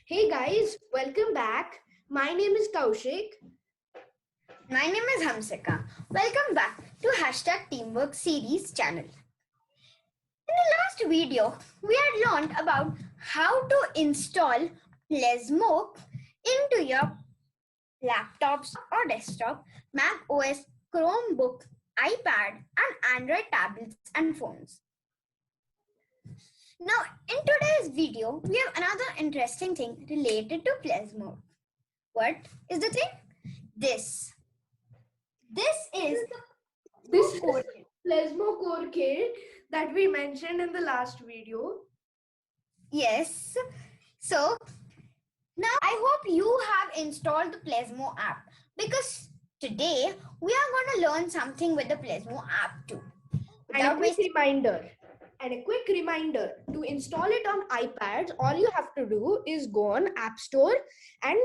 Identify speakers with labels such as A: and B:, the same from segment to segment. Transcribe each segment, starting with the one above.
A: Hey guys, welcome back. My name is Kaushik.
B: My name is Hamsika. Welcome back to Hashtag Teamwork Series channel. In the last video, we had learned about how to install Plasmo into your laptops or desktop, Mac OS, Chromebook, iPad, and Android tablets and phones. Now, in today's video, we have another interesting thing related to Plasmo. What is the thing? This is
A: This is Plasmo Core Kit that we mentioned in the last video.
B: Yes. So now I hope you have installed the Plasmo app because today we are going to learn something with the Plasmo app too.
A: And a quick reminder to install it on iPads. All you have to do is go on App Store and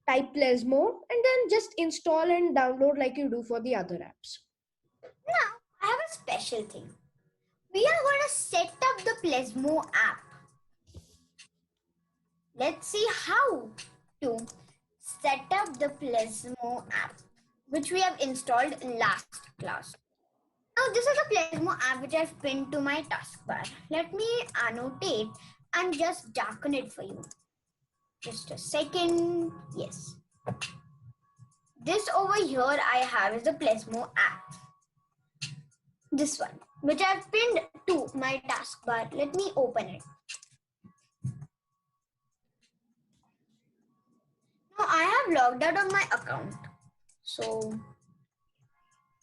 A: type Plasmo and then just install and download like you do for the other apps.
B: Now I have a special thing. We are going to set up the Plasmo app. Let's see how to set up the Plasmo app, which we have installed last class. Now this is a Plasmo app which I've pinned to my taskbar. Let me annotate and just darken it for you. Just a second. Yes. This over here I have is the Plasmo app. This one, which I've pinned to my taskbar. Let me open it. Now I have logged out of my account. So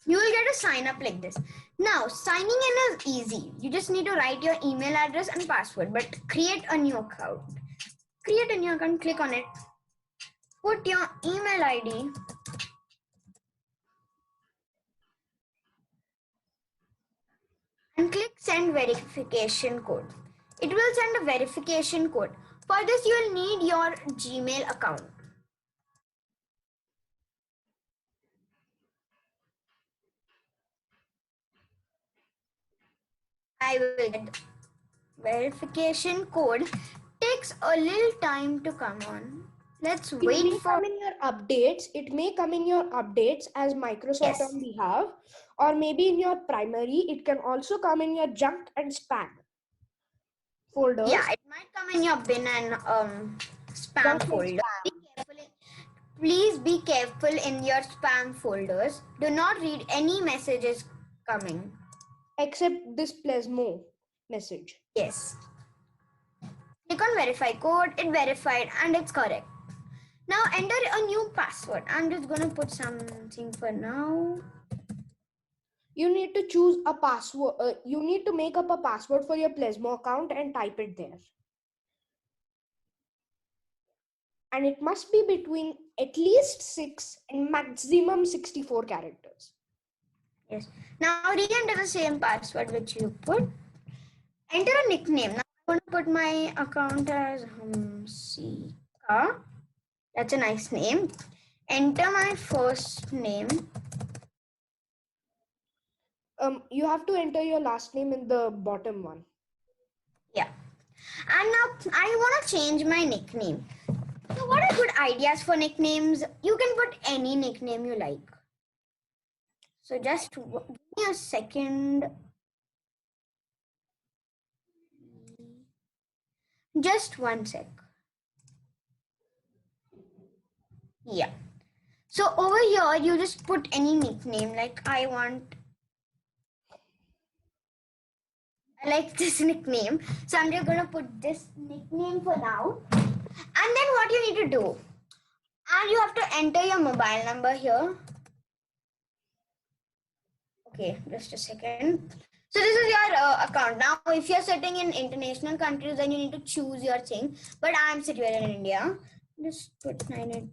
B: you will get a sign up like this. Now signing in is easy. You just need to write your email address and password, but create a new account. Create a new account, click on it. Put your email ID. And click send verification code. It will send a verification code. For this, you will need your Gmail account. I will get verification code. Takes a little time to come on. Let's wait for
A: come in your updates. It may come in your updates as Microsoft
B: Yes.
A: on behalf, or maybe in your primary. It can also come in your junk and spam folders.
B: Yeah, it might come in your bin and spam
A: Junk and
B: folder.
A: spam.
B: Please be careful in your spam folders. Do not read any messages coming.
A: Except this Plasmo message.
B: Yes. Click on verify code. It verified and it's correct. Now enter a new password. I'm just going to put something for now.
A: You need to choose a password. You need to make up a password for your Plasmo account and type it there. And it must be between at least 6 and maximum 64 characters.
B: Yes. Now re-enter the same password which you put. Enter a nickname. Now I'm going to put my account as Hamsika. That's a nice name. Enter my first name.
A: You have to enter your last name in the bottom one.
B: Yeah. And now I want to change my nickname. So what are good ideas for nicknames? You can put any nickname you like. So just give me a second. Just one sec. Yeah. So over here, you just put any nickname. Like I like this nickname. So I'm just going to put this nickname for now. And then what you need to do? And you have to enter your mobile number here. Okay, just a second. So this is your account. Now, if you're sitting in international countries, then you need to choose your thing. But I'm sitting here in India. Just put 98.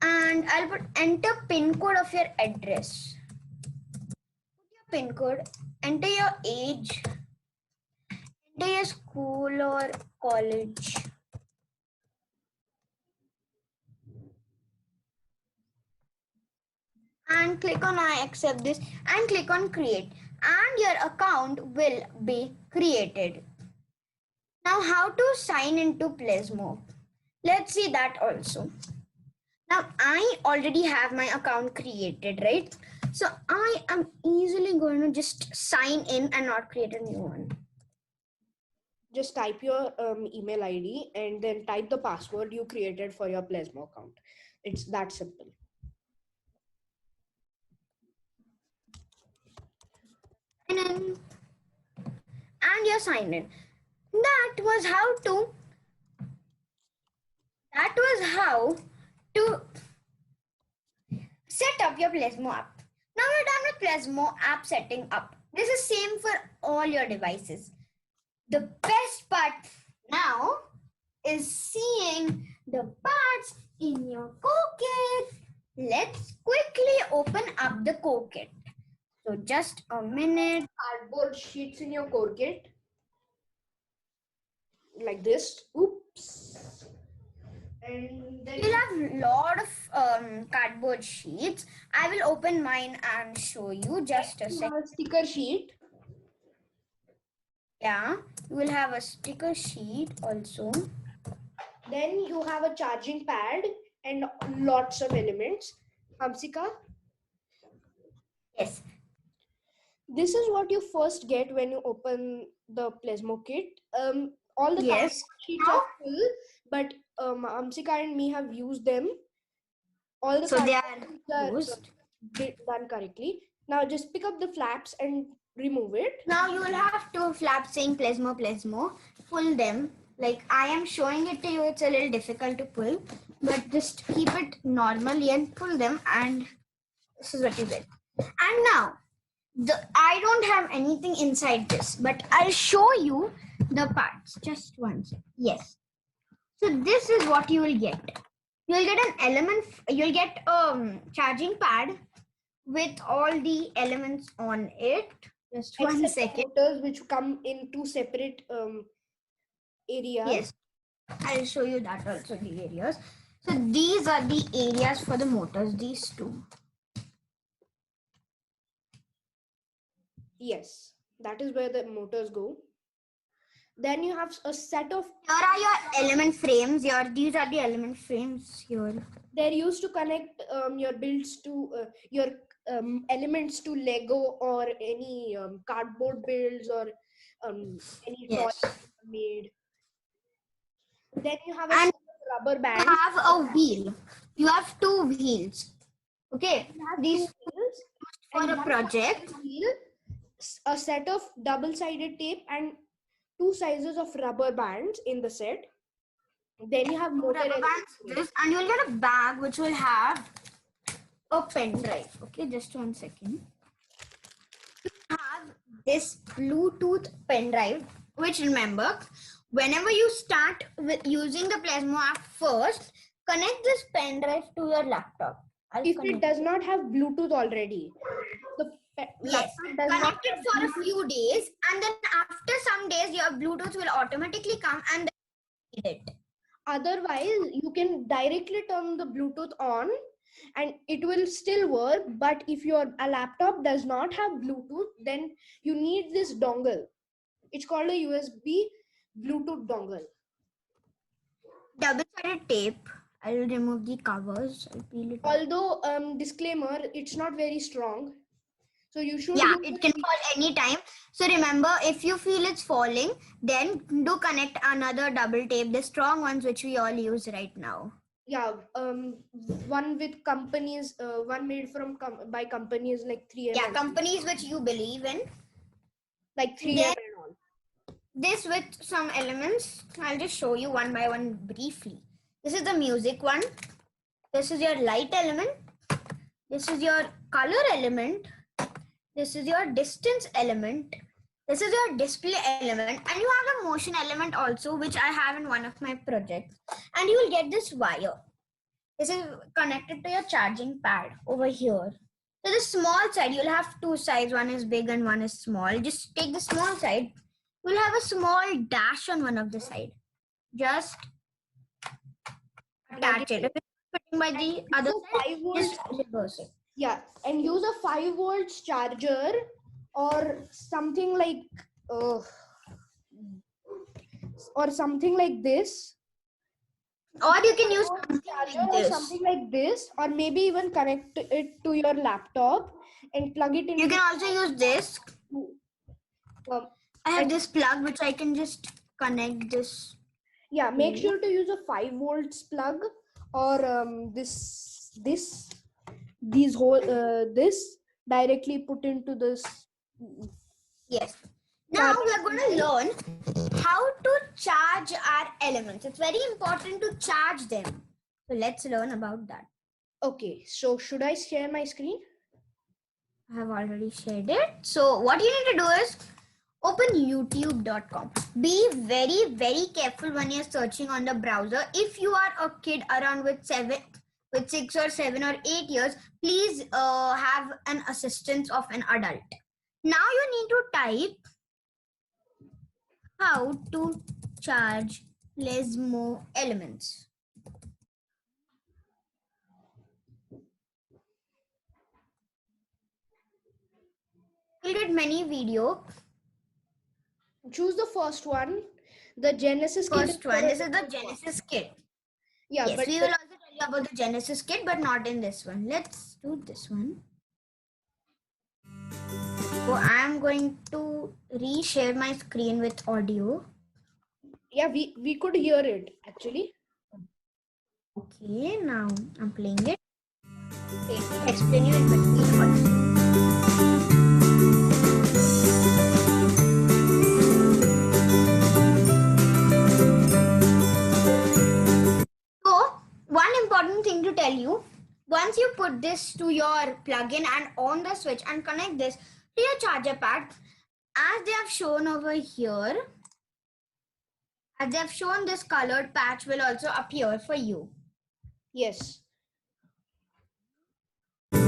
B: And I'll put enter pin code of your address. Put your pin code. Enter your age. Enter your school or college. And click on I accept this and click on create and your account will be created. Now, how to sign into Plasmo? Let's see that also. Now, I already have my account created, right? So I am easily going to just sign in and not create a new one.
A: Just type your email ID and then type the password you created for your Plasmo account. It's that simple.
B: And you're signed in. That was how to set up your Plasmo app. Now we're done with Plasmo app setting up. This is same for all your devices. The best part now is seeing the parts in your CodeKit. Let's quickly open up the CodeKit. So just a minute.
A: Cardboard sheets in your core kit. Like this. Oops. And then
B: You'll have a lot of cardboard sheets. I will open mine and show you just a
A: you
B: second.
A: have a sticker sheet.
B: Yeah, you will have a sticker sheet also.
A: Then you have a charging pad and lots of elements. Hamsika,
B: Yes.
A: this is what you first get when you open the Plasmo kit. All the
B: Yes.
A: cardboard sheets are full, but Hamsika and me have used them. All the
B: So they
A: cardboard
B: are
A: sheets
B: used.
A: done correctly. Now just pick up the flaps and remove it.
B: Now you will have two flaps saying Plasmo. Pull them. Like I am showing it to you, it's a little difficult to pull, but just keep it normally and pull them, and this is what you get. And now, I don't have anything inside this, but I'll show you the parts. Just one second. Yes. So this is what you will get. You'll get an element. You'll get a charging pad with all the elements on it. Just one
A: Except the
B: second.
A: motors which come in two separate areas.
B: Yes, I'll show you that also, the areas. So these are the areas for the motors, these two.
A: Yes, that is where the motors go. Then you have a set of.
B: Here are your element frames. These are the element frames here.
A: They're used to connect your builds to your elements to Lego or any cardboard builds or any
B: Yes.
A: toy made. Then you have a
B: And
A: set of rubber
B: you
A: bands.
B: have a wheel. You have two wheels. Okay.
A: You have
B: These
A: two wheels
B: for
A: and
B: a
A: one
B: project.
A: wheel, a set of double-sided tape and two sizes of rubber bands in the set. Then you have motor
B: Rubber bands, this, and you'll get a bag which will have a pen drive. Okay, just one second. You have this Bluetooth pen drive, which remember, whenever you start with using the Plasmo app first, connect this pen drive to your laptop.
A: If it does not have Bluetooth already, the
B: Yes,
A: laptop does not
B: connect it for a few days, and then after some days, your Bluetooth will automatically come and read it.
A: Otherwise, you can directly turn the Bluetooth on and it will still work. But if a laptop does not have Bluetooth, then you need this dongle. It's called a USB Bluetooth dongle.
B: Double-sided tape. I'll remove the covers. I'll peel it.
A: Although, disclaimer, it's not very strong. So you should.
B: Yeah, it can fall anytime. So remember, if you feel it's falling, then do connect another double tape, the strong ones which we all use right now.
A: Yeah, one with companies, one made from by companies like 3M.
B: Yeah, companies which you believe in.
A: Like 3M
B: Then,
A: and all.
B: this with some elements. I'll just show you one by one briefly. This is the music one. This is your light element. This is your color element. This is your distance element. This is your display element. And you have a motion element also, which I have in one of my projects. And you will get this wire. This is connected to your charging pad over here. So the small side, you'll have two sides. One is big and one is small. Just take the small side. You'll have a small dash on one of the side. Just attach it. If it's fitting by the other side, just reverse it.
A: Yeah, and use a 5 volts charger or something like or something like this.
B: Or you can use something
A: Charger
B: like
A: or
B: this.
A: something like this, or maybe even connect it to your laptop and plug it in.
B: You can also use this.
A: Um,
B: I have this plug which I can just connect this.
A: yeah, make sure to use a 5 volts plug, or this directly put into this.
B: Yes. Now we are going to learn how to charge our elements. It's very important to charge them. So let's learn about that.
A: Okay, so should I share my screen?
B: I have already shared it. So what you need to do is open youtube.com. Be very, very careful when you're searching on the browser. If you are a kid around with 6 or 7 or 8 years, please have an assistance of an adult. Now you need to type how to charge Lesmo elements. You'll get many videos.
A: Choose the first one, the Genesis kit.
B: First one, this is the Genesis kit.
A: Yeah,
B: yes,
A: but
B: we will also tell you about the Genesis kit, but not in this one. Let's do this one. So I'm going to reshare my screen with audio.
A: Yeah, we could hear it actually.
B: Okay, now I'm playing it. Okay, I'll explain you in between also. So one important thing to tell you, once you put this to your plugin and on the switch and connect this to your charger pad, as they have shown over here, as they have shown, this colored patch will also appear for you.
A: Yes.
B: So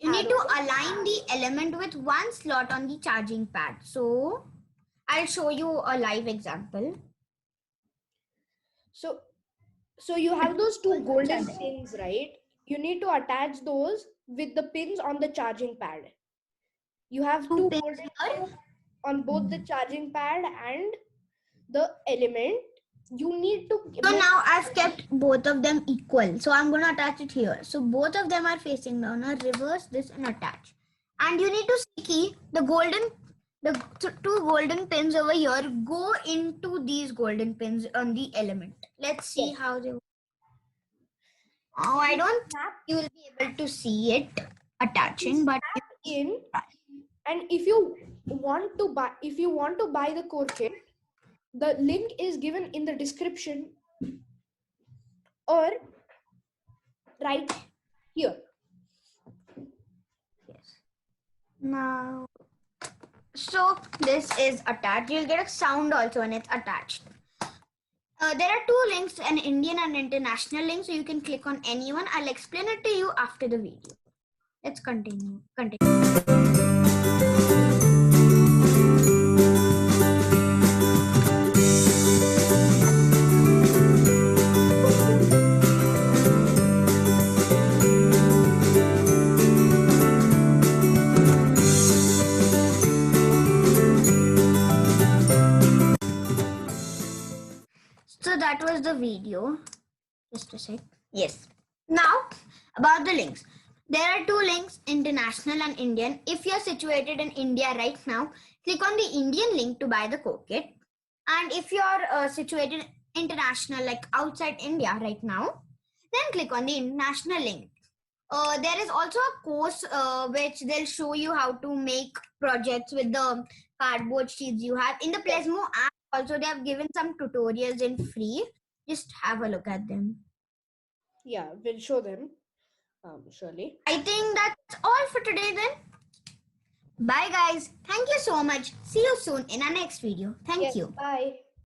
B: you need to align the element with one slot on the charging pad. So I'll show you a live example.
A: So you have those two golden pins, right? You need to attach those with the pins on the charging pad. You have two golden pins on both the charging pad and the element. You need to.
B: So now I've kept both of them equal. So I'm going to attach it here. So both of them are facing down. Now reverse this and attach. And you need to see the two golden pins over here go into these golden pins on the element. Let's see how they work. Oh, I don't think you will be able to see it attaching, but
A: in. And if you want to buy the core kit, the link is given in the description or right here.
B: Yes. Now, so this is attached. You'll get a sound also when it's attached. There are two links, an Indian and international link, so you can click on any one. I'll explain it to you after the video. Let's continue. So that was the video. Just a sec. Yes. Now about the links. There are two links, international and Indian. If you're situated in India right now, click on the Indian link to buy the core kit. And if you're situated international, like outside India right now, then click on the international link. There is also a course which they'll show you how to make projects with the cardboard sheets you have. In the Plesmo app also, they have given some tutorials in free. Just have a look at them.
A: Yeah, we'll show them. Surely.
B: I think that's all for today then. Bye guys. Thank you so much. See you soon in our next video. Thank you.
A: Bye.